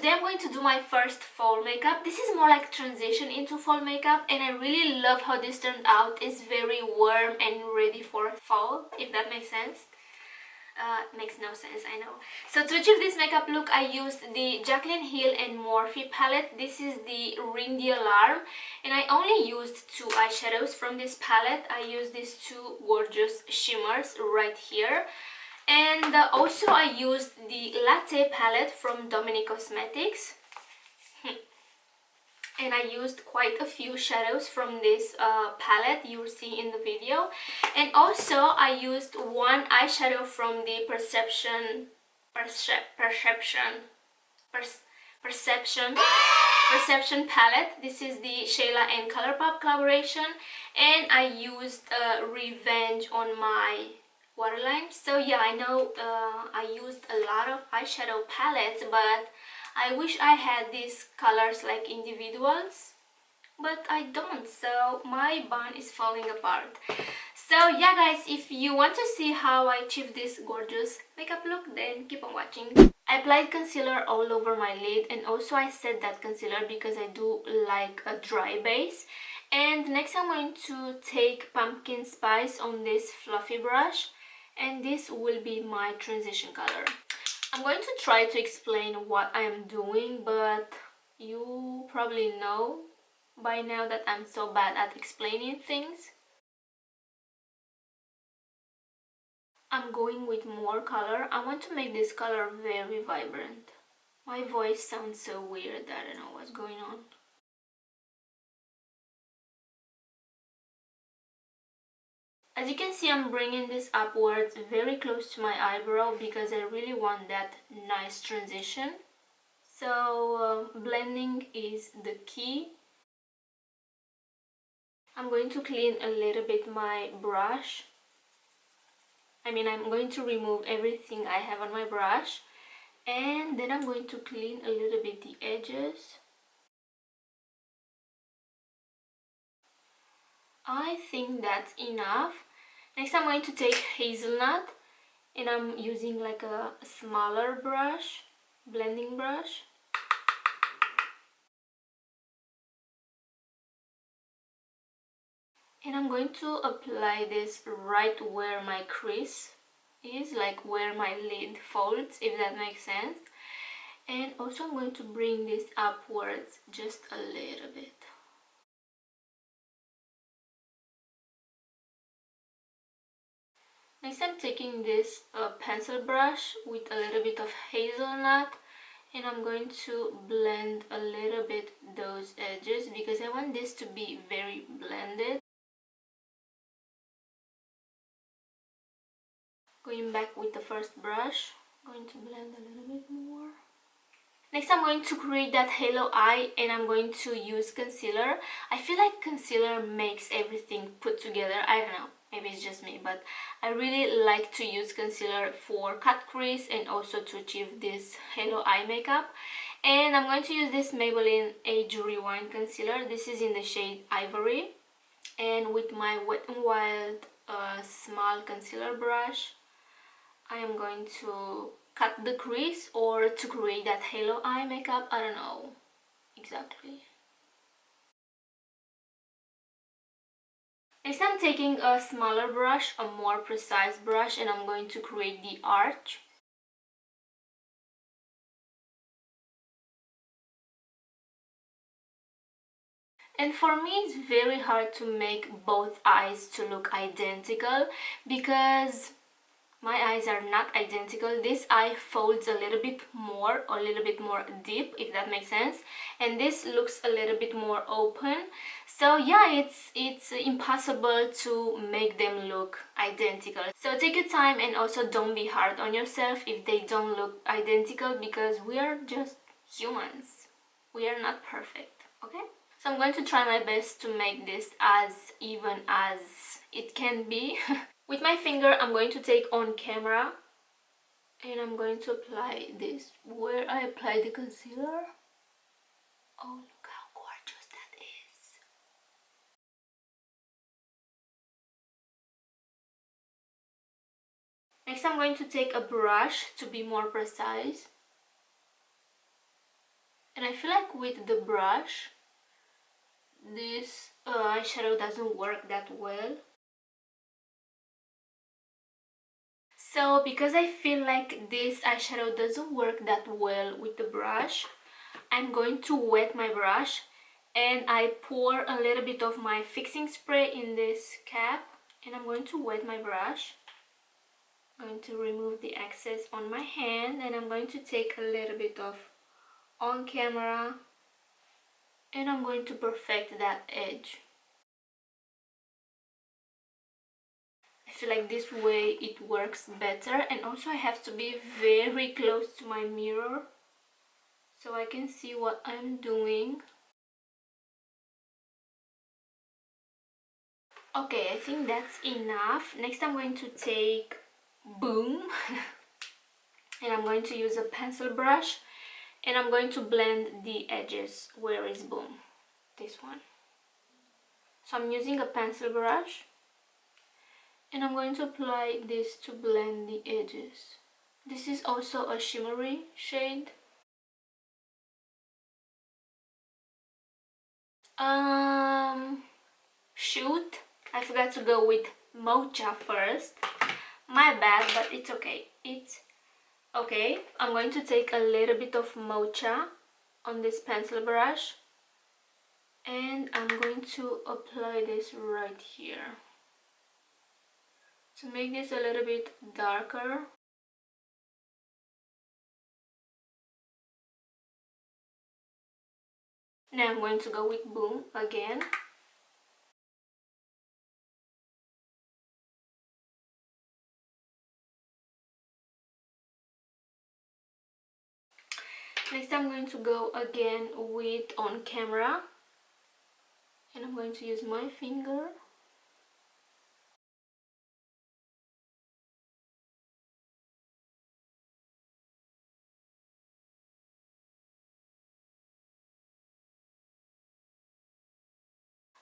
today I'm going to do my first fall makeup. This is more like transition into fall makeup, and I really love how this turned out. It's very warm and ready for fall, if that makes sense. Makes no sense, I know. So to achieve this makeup look, I used the Jaclyn Hill and Morphe palette. This is the Ring the Alarm, and I only used 2 eyeshadows from this palette. I used these 2 gorgeous shimmers right here. And also I used the Latte palette from Dominique Cosmetics. And I used quite a few shadows from this palette you will see in the video. And also I used 1 eyeshadow from the Perception palette. This is the Shayla and ColourPoP collaboration, and I used Revenge on my waterline. So yeah, I know I used a lot of eyeshadow palettes, but I wish I had these colors like individuals, but I don't, so my bun is falling apart. So yeah guys, if you want to see how I achieve this gorgeous makeup look, then keep on watching. I applied concealer all over my lid, and also I set that concealer because I do like a dry base. And next I'm going to take pumpkin spice on this fluffy brush, and this will be my transition color. I'm going to try to explain what I am doing, but you probably know by now that I'm so bad at explaining things. I'm going with more color. I want to make this color very vibrant. My voice sounds so weird, I don't know what's going on. As you can see, I'm bringing this upwards very close to my eyebrow because I really want that nice transition. So blending is the key. I'm going to clean a little bit my brush. I'm going to remove everything I have on my brush, and then I'm going to clean a little bit the edges. I think that's enough. Next I'm going to take hazelnut, and I'm using like a smaller brush, blending brush. And I'm going to apply this right where my crease is, like where my lid folds, if that makes sense. And also I'm going to bring this upwards just a little bit. Next I'm taking this pencil brush with a little bit of hazelnut, and I'm going to blend a little bit those edges because I want this to be very blended. Going back with the first brush, I'm going to blend a little bit more. Next I'm going to create that halo eye, and I'm going to use concealer. I feel like concealer makes everything put together. I don't know, maybe it's just me, but I really like to use concealer for cut crease and also to achieve this halo eye makeup. And I'm going to use this Maybelline Age Rewind Concealer. This is in the shade Ivory. And with my Wet n Wild small concealer brush, I am going to cut the crease, or to create that halo eye makeup. I don't know exactly. Next I'm taking a smaller brush, a more precise brush, and I'm going to create the arch. And for me it's very hard to make both eyes to look identical because my eyes are not identical. This eye folds a little bit more, or a little bit more deep, if that makes sense, and this looks a little bit more open. So yeah, it's impossible to make them look identical. So take your time, and also don't be hard on yourself if they don't look identical, because we are just humans. We are not perfect, okay? So I'm going to try my best to make this as even as it can be. With my finger, I'm going to take on camera, and I'm going to apply this where I apply the concealer. Oh, look how gorgeous that is. Next, I'm going to take a brush to be more precise. And I feel like with the brush, this eyeshadow doesn't work that well. So because I feel like this eyeshadow doesn't work that well with the brush, I'm going to wet my brush and I pour a little bit of my fixing spray in this cap, and I'm going to wet my brush. I'm going to remove the excess on my hand, and I'm going to take a little bit of on camera, and I'm going to perfect that edge. I feel like this way it works better, and also I have to be very close to my mirror so I can see what I'm doing. Okay, I think that's enough. Next I'm going to take Boom and I'm going to use a pencil brush, and I'm going to blend the edges. Where is Boom? This one. So I'm using a pencil brush and I'm going to apply this to blend the edges. This is also a shimmery shade. Shoot, I forgot to go with Mocha first. My bad, but it's okay. It's okay. I'm going to take a little bit of Mocha on this pencil brush, and I'm going to apply this right here to make this a little bit darker. Now I'm going to go with Boom again. Next I'm going to go again with On Camera, and I'm going to use my finger.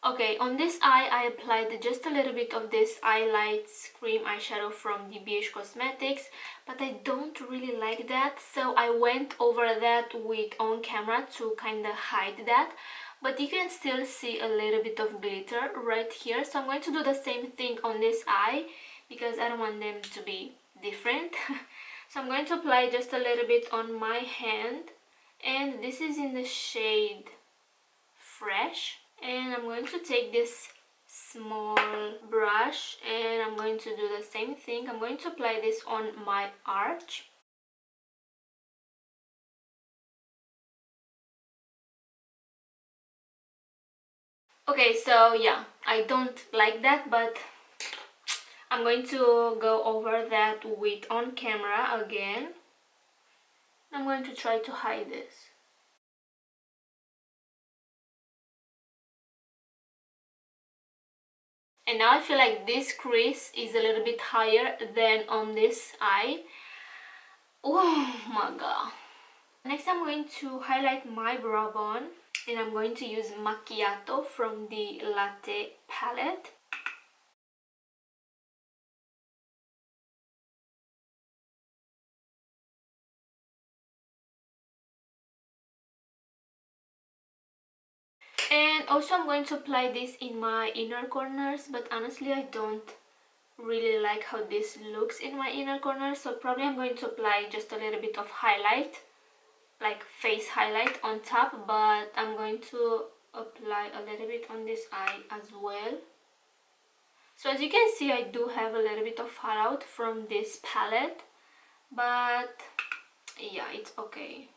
Okay, on this eye I applied just a little bit of this Eyelight Cream eyeshadow from the Beige Cosmetics, but I don't really like that, so I went over that with On Camera to kind of hide that. But you can still see a little bit of glitter right here, so I'm going to do the same thing on this eye because I don't want them to be different. So I'm going to apply just a little bit on my hand, and this is in the shade Fresh. And I'm going to take this small brush and I'm going to do the same thing. I'm going to apply this on my arch. Okay, so yeah, I don't like that, but I'm going to go over that with On Camera again. I'm going to try to hide this. And now I feel like this crease is a little bit higher than on this eye. Oh my god. Next I'm going to highlight my brow bone, and I'm going to use Macchiato from the Latte palette. And also I'm going to apply this in my inner corners, but honestly I don't really like how this looks in my inner corners, so probably I'm going to apply just a little bit of highlight, like face highlight on top, but I'm going to apply a little bit on this eye as well. So as you can see, I do have a little bit of fallout from this palette, but yeah, it's okay.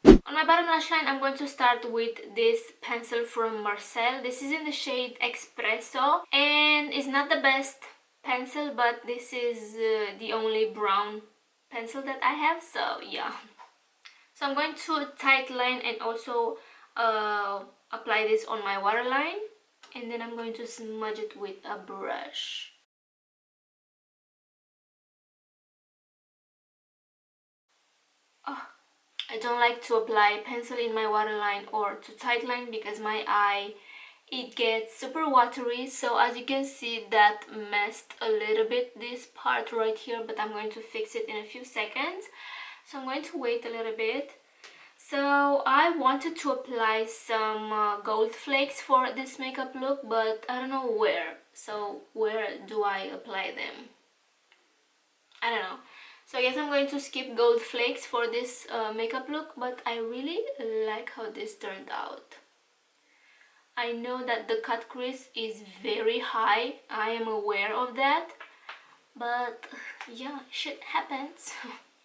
On my bottom lash line, I'm going to start with this pencil from Marcelle. This is in the shade Expresso, and it's not the best pencil, but this is the only brown pencil that I have, so yeah. So I'm going to tight line and also apply this on my waterline, and then I'm going to smudge it with a brush. Oh, I don't like to apply pencil in my waterline or to tight line because my eye, it gets super watery. So as you can see, that messed a little bit this part right here, but I'm going to fix it in a few seconds. So I'm going to wait a little bit. So I wanted to apply some gold flakes for this makeup look, but I don't know where. So where do I apply them? I don't know. So I guess I'm going to skip gold flakes for this makeup look, but I really like how this turned out. I know that the cut crease is very high, I am aware of that, but yeah, shit happens.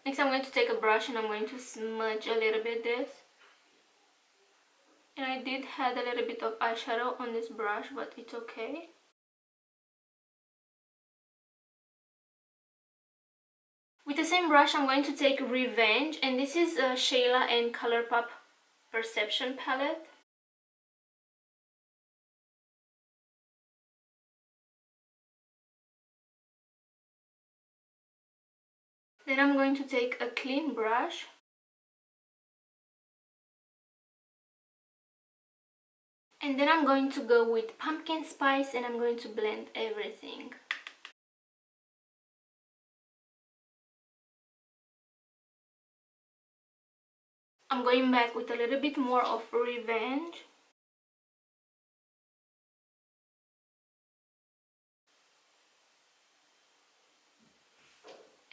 Next I'm going to take a brush and I'm going to smudge a little bit this. And I did have a little bit of eyeshadow on this brush, but it's okay. With the same brush I'm going to take Revenge, and this is Shayla and ColourPoP Perception palette. Then I'm going to take a clean brush and then I'm going to go with pumpkin spice and I'm going to blend everything. I'm going back with a little bit more of Revenge.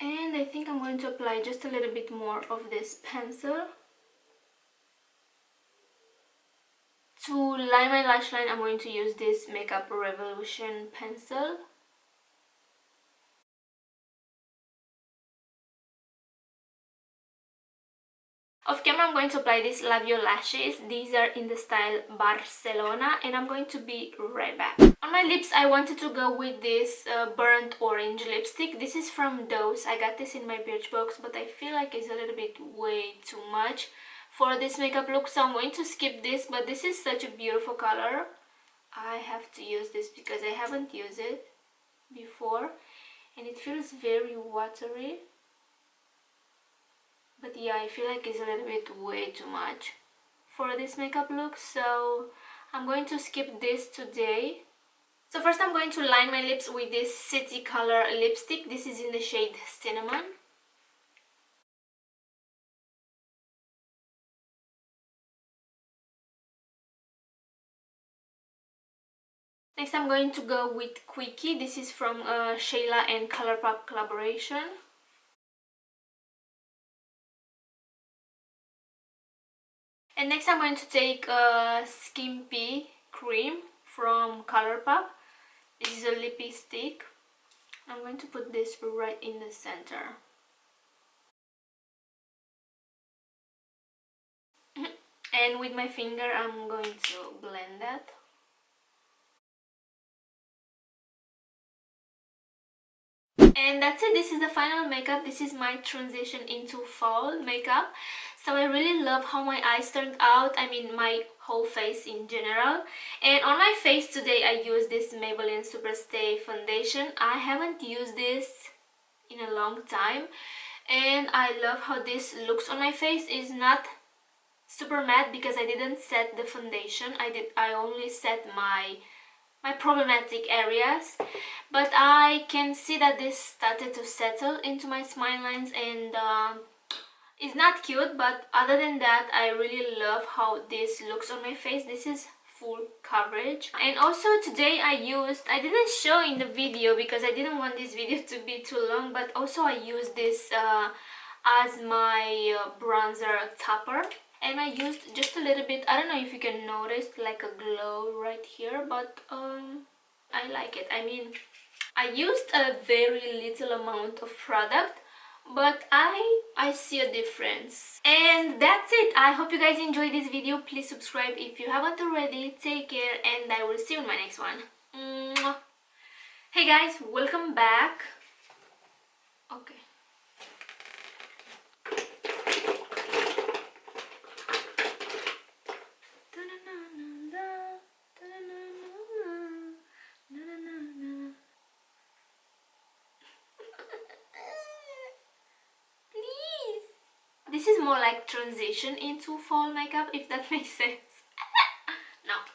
And I think I'm going to apply just a little bit more of this pencil. To line my lash line, I'm going to use this Makeup Revolution pencil. Off camera, I'm going to apply these Lavio lashes. These are in the style Barcelona, and I'm going to be right back. On my lips, I wanted to go with this burnt orange lipstick. This is from Dose. I got this in my Birchbox, but I feel like it's a little bit way too much for this makeup look, so I'm going to skip this, but this is such a beautiful color. I have to use this because I haven't used it before, and it feels very watery. But yeah, I feel like it's a little bit way too much for this makeup look, so I'm going to skip this today. So first I'm going to line my lips with this City Color lipstick. This is in the shade Cinnamon. Next I'm going to go with Quickie. This is from Shayla and ColourPoP collaboration. And next I'm going to take Skimpy cream from ColourPoP. This is a Lippie stick. I'm going to put this right in the center. And with my finger I'm going to blend that. And that's it. This is the final makeup. This is my transition into fall makeup. So I really love how my eyes turned out. I mean my whole face in general. And on my face today I used this Maybelline Super Stay foundation. I haven't used this in a long time. And I love how this looks on my face. It's not super matte because I didn't set the foundation. I only set my problematic areas, but I can see that this started to settle into my smile lines, and it's not cute, but other than that I really love how this looks on my face. This is full coverage. And also today I didn't show in the video because I didn't want this video to be too long, but also I used this as my bronzer topper. And I used just a little bit. I don't know if you can notice like a glow right here, but I like it. I mean, I used a very little amount of product, but I see a difference. And that's it. I hope you guys enjoyed this video. Please subscribe if you haven't already. Take care, and I will see you in my next one. Mwah. Hey guys, welcome back. Okay. This is more like transition into fall makeup, if that makes sense.